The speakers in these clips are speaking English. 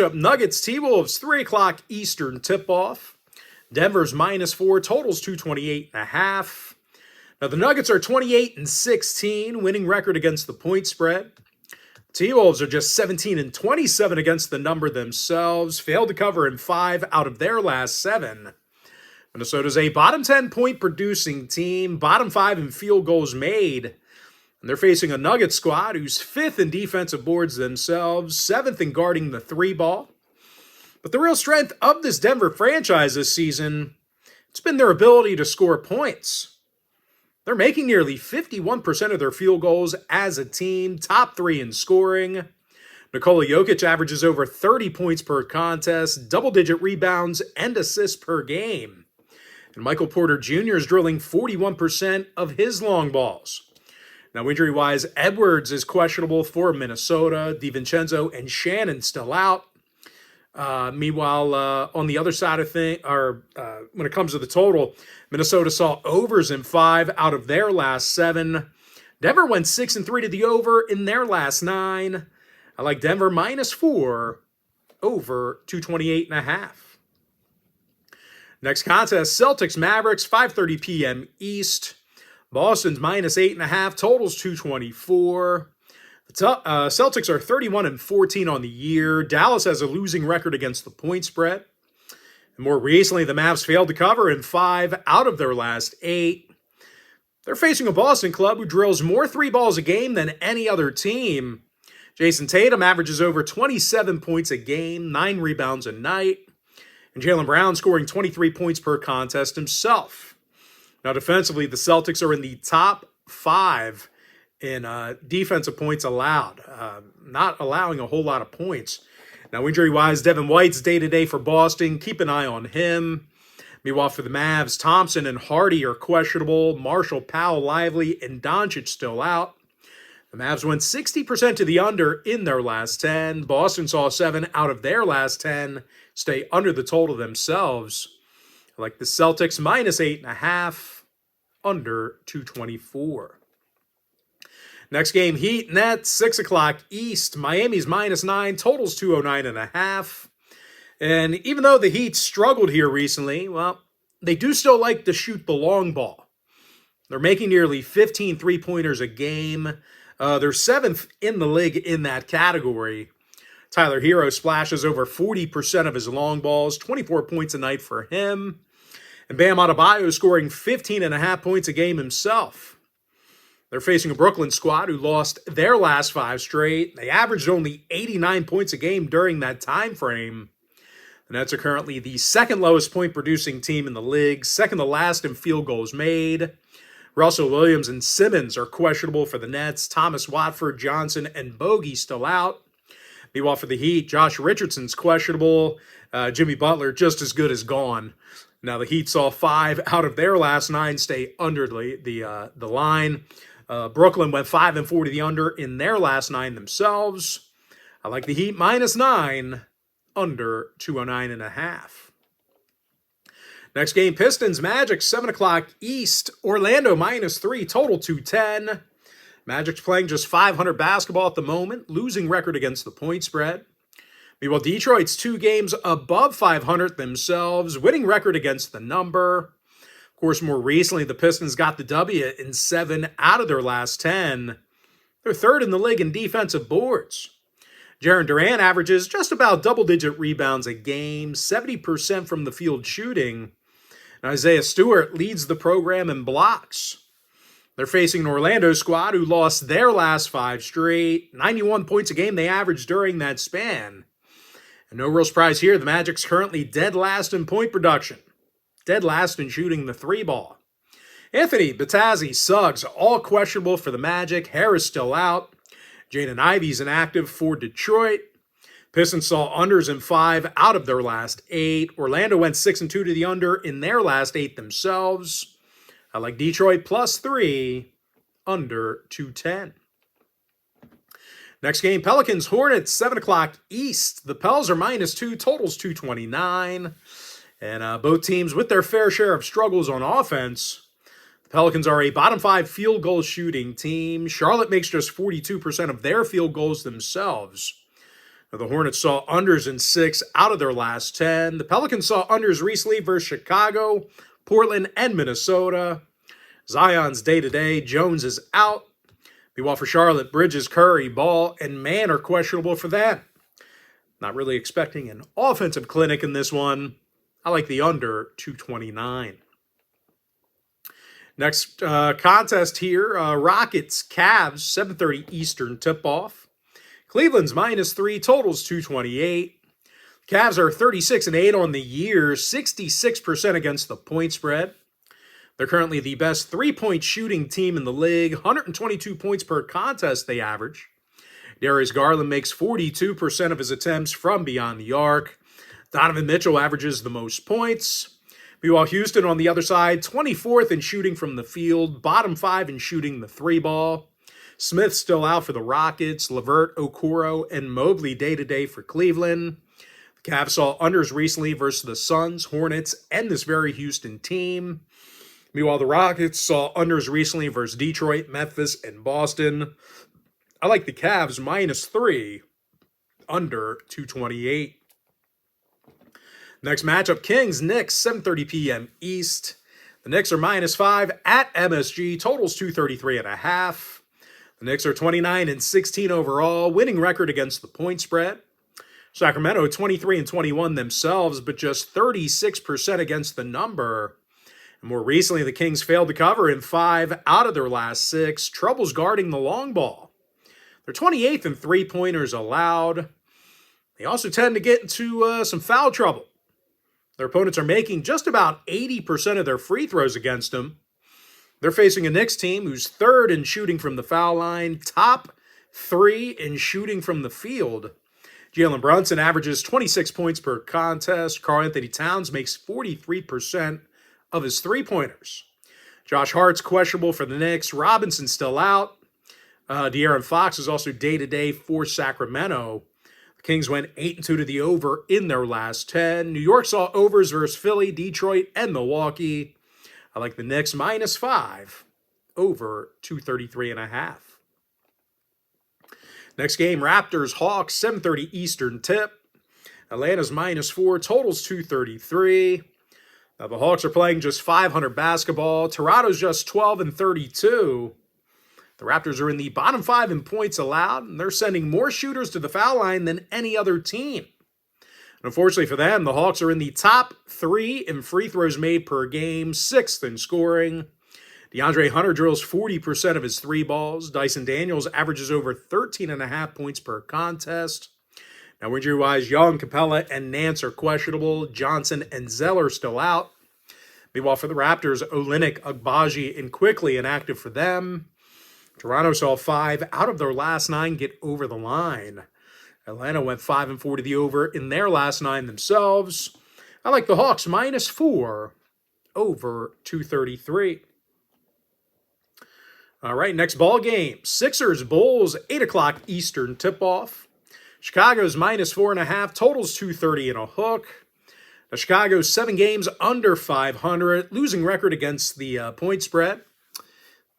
Up Nuggets, T-Wolves, 3 o'clock Eastern tip-off. Denver's -4, totals 228.5. Now the Nuggets are 28-16, winning record against the point spread. T-Wolves are just 17-27 against the number themselves, failed to cover in 5 out of their last 7. Minnesota's a bottom 10 point producing team, bottom 5 in field goals made. And they're facing a Nuggets squad who's 5th in defensive boards themselves, 7th in guarding the 3-ball. But the real strength of this Denver franchise this season, it's been their ability to score points. They're making nearly 51% of their field goals as a team, top 3 in scoring. Nikola Jokic averages over 30 points per contest, double-digit rebounds and assists per game. And Michael Porter Jr. is drilling 41% of his long balls. Now, injury-wise, Edwards is questionable for Minnesota. DiVincenzo and Shannon still out. Meanwhile, on the other side of things, when it comes to the total, Minnesota saw overs in 5 out of their last 7. Denver went 6-3 to the over in their last 9. I like Denver -4, over 228.5. Next contest, Celtics Mavericks, 5:30 p.m. East. Boston's -8.5, totals 224. The Celtics are 31-14 on the year. Dallas has a losing record against the point spread. And more recently, the Mavs failed to cover in 5 out of their last 8. They're facing a Boston club who drills more 3 balls a game than any other team. Jason Tatum averages over 27 points a game, 9 rebounds a night. And Jaylen Brown scoring 23 points per contest himself. Now, defensively, the Celtics are in the top 5 in defensive points allowed, not allowing a whole lot of points. Now, injury-wise, Devin White's day-to-day for Boston. Keep an eye on him. Meanwhile, for the Mavs, Thompson and Hardy are questionable. Marshall, Powell, Lively, and Doncic still out. The Mavs went 60% to the under in their last 10. Boston saw 7 out of their last 10 stay under the total themselves. I like the Celtics -8.5, under 224. Next game, Heat Nets, 6 o'clock East. Miami's -9, totals 209.5. And even though the Heat struggled here recently, well, they do still like to shoot the long ball. They're making nearly 15 three-pointers a game. They're 7th in the league in that category. Tyler Hero splashes over 40% of his long balls, 24 points a night for him. And Bam Adebayo scoring 15.5 points a game himself. They're facing a Brooklyn squad who lost their last 5 straight. They averaged only 89 points a game during that time frame. The Nets are currently the 2nd lowest point-producing team in the league, 2nd to last in field goals made. Russell Williams and Simmons are questionable for the Nets. Thomas Watford, Johnson, and Bogey still out. Meanwhile, for the Heat, Josh Richardson's questionable. Jimmy Butler just as good as gone. Now, the Heat saw 5 out of their last 9 stay under the line. Brooklyn went 5-4 to the under in their last 9 themselves. I like the Heat -9, under 209.5. Next game, Pistons Magic, 7 o'clock East. Orlando -3, total 210. Magic's playing just 500 basketball at the moment, losing record against the point spread. Meanwhile, Detroit's 2 games above 500 themselves, winning record against the number. Of course, more recently, the Pistons got the W in 7 out of their last 10. They're 3rd in the league in defensive boards. Jaren Durant averages just about double-digit rebounds a game, 70% from the field shooting. And Isaiah Stewart leads the program in blocks. They're facing an Orlando squad who lost their last 5 straight, 91 points a game they averaged during that span. And no real surprise here, the Magic's currently dead last in point production, dead last in shooting the 3-ball. Anthony, Batazzi, Suggs, all questionable for the Magic. Harris still out. Jaden Ivey's inactive for Detroit. Pistons saw unders in 5 out of their last 8. Orlando went 6-2 to the under in their last 8 themselves. I like Detroit +3, under 210. Next game, Pelicans Hornets, 7 o'clock East. The Pels are -2, totals 229. And both teams with their fair share of struggles on offense. The Pelicans are a bottom 5 field goal shooting team. Charlotte makes just 42% of their field goals themselves. The Hornets saw unders in 6 out of their last 10. The Pelicans saw unders recently versus Chicago, Portland, and Minnesota. Zion's day-to-day. Jones is out. Meanwhile, for Charlotte, Bridges, Curry, Ball, and Mann are questionable for them. Not really expecting an offensive clinic in this one. I like the under 229. Next contest here, Rockets, Cavs, 7:30 Eastern tip-off. Cleveland's -3, totals 228. Cavs are 36-8 on the year, 66% against the point spread. They're currently the best three-point shooting team in the league, 122 points per contest they average. Darius Garland makes 42% of his attempts from beyond the arc. Donovan Mitchell averages the most points. Meanwhile, Houston on the other side, 24th in shooting from the field, bottom 5 in shooting the three ball. Smith still out for the Rockets, LeVert, Okoro, and Mobley day-to-day for Cleveland. The Cavs saw unders recently versus the Suns, Hornets, and this very Houston team. Meanwhile, the Rockets saw unders recently versus Detroit, Memphis, and Boston. I like the Cavs -3, under 228. Next matchup, Kings, Knicks, 7:30 p.m. East. The Knicks are -5 at MSG, totals 233.5. The Knicks are 29-16 overall, winning record against the point spread. Sacramento 23-21 themselves, but just 36% against the number. And more recently, the Kings failed to cover in 5 out of their last 6. Troubles guarding the long ball. They're 28th in three-pointers allowed. They also tend to get into some foul trouble. Their opponents are making just about 80% of their free throws against them. They're facing a Knicks team who's 3rd in shooting from the foul line, top 3 in shooting from the field. Jalen Brunson averages 26 points per contest. Karl-Anthony Towns makes 43% of his three-pointers. Josh Hart's questionable for the Knicks. Robinson's still out. De'Aaron Fox is also day-to-day for Sacramento. The Kings went 8-2 to the over in their last 10. New York saw overs versus Philly, Detroit, and Milwaukee. I like the Knicks -5, over 233.5. Next game, Raptors, Hawks, 7:30 Eastern tip. Atlanta's -4, totals 233. Now, the Hawks are playing just .500 basketball. Toronto's just 12-32. The Raptors are in the bottom 5 in points allowed, and they're sending more shooters to the foul line than any other team. Unfortunately for them, the Hawks are in the top 3 in free throws made per game, 6th in scoring. DeAndre Hunter drills 40% of his three balls. Dyson Daniels averages over 13.5 points per contest. Now, injury-wise, Young, Capella, and Nance are questionable. Johnson and Zeller still out. Meanwhile, for the Raptors, Olynyk, Agbaji, and Quickly inactive for them. Toronto saw 5 out of their last 9 get over the line. Atlanta went 5-4 to the over in their last 9 themselves. I like the Hawks -4, over 233. All right, next ball game. Sixers, Bulls, 8 o'clock Eastern tip-off. Chicago's -4.5, totals 230 and a hook. Now, Chicago's 7 games under 500, losing record against the point spread.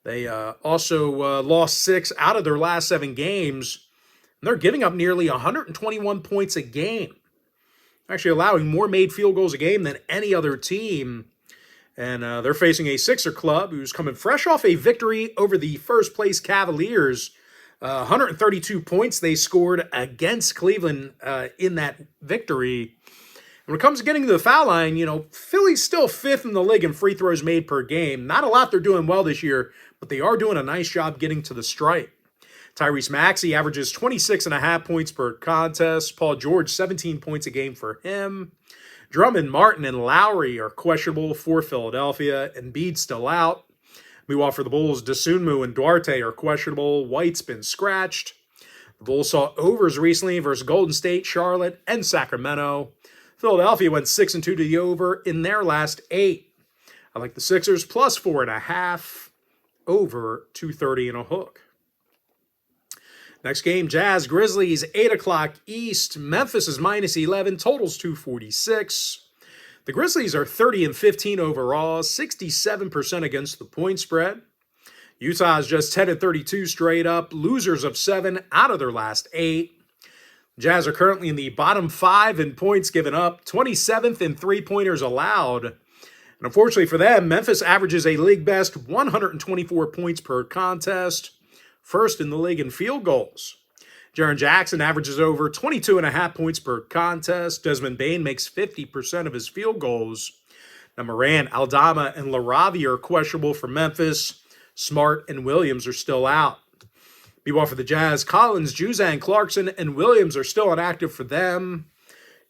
They also lost 6 out of their last 7 games. And they're giving up nearly 121 points a game. Actually allowing more made field goals a game than any other team. And they're facing a Sixer club who's coming fresh off a victory over the first-place Cavaliers. 132 points they scored against Cleveland in that victory. And when it comes to getting to the foul line, Philly's still 5th in the league in free throws made per game. Not a lot they're doing well this year, but they are doing a nice job getting to the stripe. Tyrese Maxey averages 26.5 points per contest. Paul George, 17 points a game for him. Drummond, Martin, and Lowry are questionable for Philadelphia. Embiid's still out. Meanwhile, for the Bulls, Dosunmu and Duarte are questionable. White's been scratched. The Bulls saw overs recently versus Golden State, Charlotte, and Sacramento. Philadelphia went 6-2 to the over in their last 8. I like the Sixers +4.5, over 230 and a hook. Next game, Jazz, Grizzlies, 8 o'clock East. Memphis is -11, totals 246. The Grizzlies are 30-15 overall, 67% against the point spread. Utah is just 10-32 straight up, losers of 7 out of their last 8. Jazz are currently in the bottom 5 in points given up, 27th in three-pointers allowed. And unfortunately for them, Memphis averages a league best 124 points per contest, first in the league in field goals. Jaren Jackson averages over 22.5 points per contest. Desmond Bane makes 50% of his field goals. Now Morant, Aldama, and LaRavia are questionable for Memphis. Smart and Williams are still out. Meanwhile, for the Jazz, Collins, Juzang, Clarkson, and Williams are still inactive for them.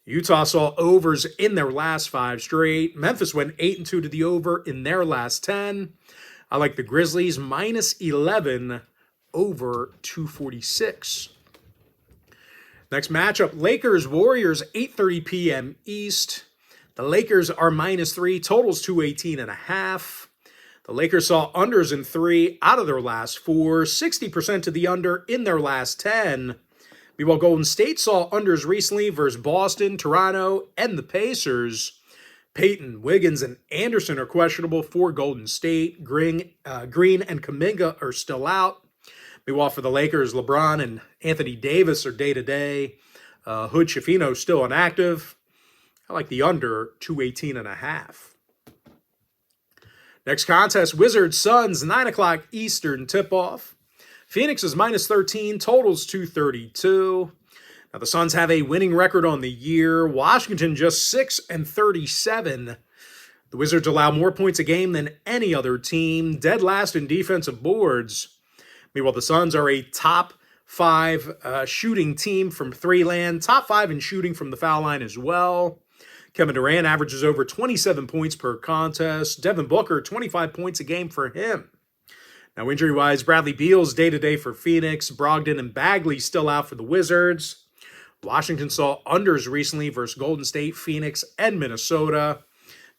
Utah saw overs in their last 5 straight. Memphis went 8-2 to the over in their last 10. I like the Grizzlies minus 11 over 246. Next matchup, Lakers-Warriors, 8:30 p.m. East. The Lakers are minus 3, totals 218.5. The Lakers saw unders in 3 out of their last 4, 60% to the under in their last 10. Meanwhile, Golden State saw unders recently versus Boston, Toronto, and the Pacers. Peyton, Wiggins, and Anderson are questionable for Golden State. Green and Kuminga are still out. Meanwhile, for the Lakers, LeBron and Anthony Davis are day-to-day. Hood Schifino still inactive. I like the under 218.5. Next contest, Wizards Suns, 9 o'clock Eastern tip-off. Phoenix is minus 13, totals 232. Now the Suns have a winning record on the year. Washington just 6-37. The Wizards allow more points a game than any other team, dead last in defensive boards. Meanwhile, the Suns are a top 5 shooting team from 3-land, top 5 in shooting from the foul line as well. Kevin Durant averages over 27 points per contest. Devin Booker, 25 points a game for him. Now, injury-wise, Bradley Beal's day-to-day for Phoenix. Brogdon and Bagley still out for the Wizards. Washington saw unders recently versus Golden State, Phoenix, and Minnesota.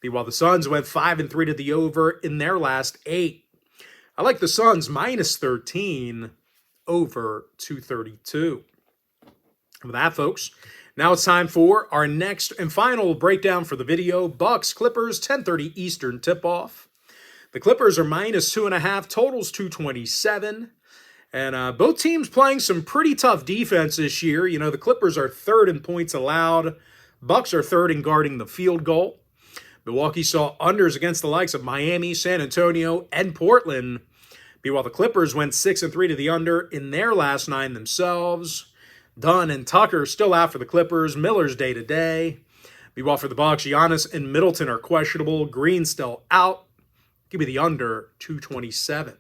Meanwhile, the Suns went 5-3 to the over in their last 8. I like the Suns minus 13 over 232. And with that, folks, now it's time for our next and final breakdown for the video. Bucks, Clippers, 10:30 Eastern tip-off. The Clippers are minus 2.5, totals 227. And both teams playing some pretty tough defense this year. You know, the Clippers are 3rd in points allowed. Bucks are 3rd in guarding the field goal. Milwaukee saw unders against the likes of Miami, San Antonio, and Portland. Meanwhile, the Clippers went 6-3 to the under in their last 9 themselves. Dunn and Tucker still out for the Clippers. Miller's day-to-day. Meanwhile, for the Bucks, Giannis and Middleton are questionable. Green still out. Give me the under 227.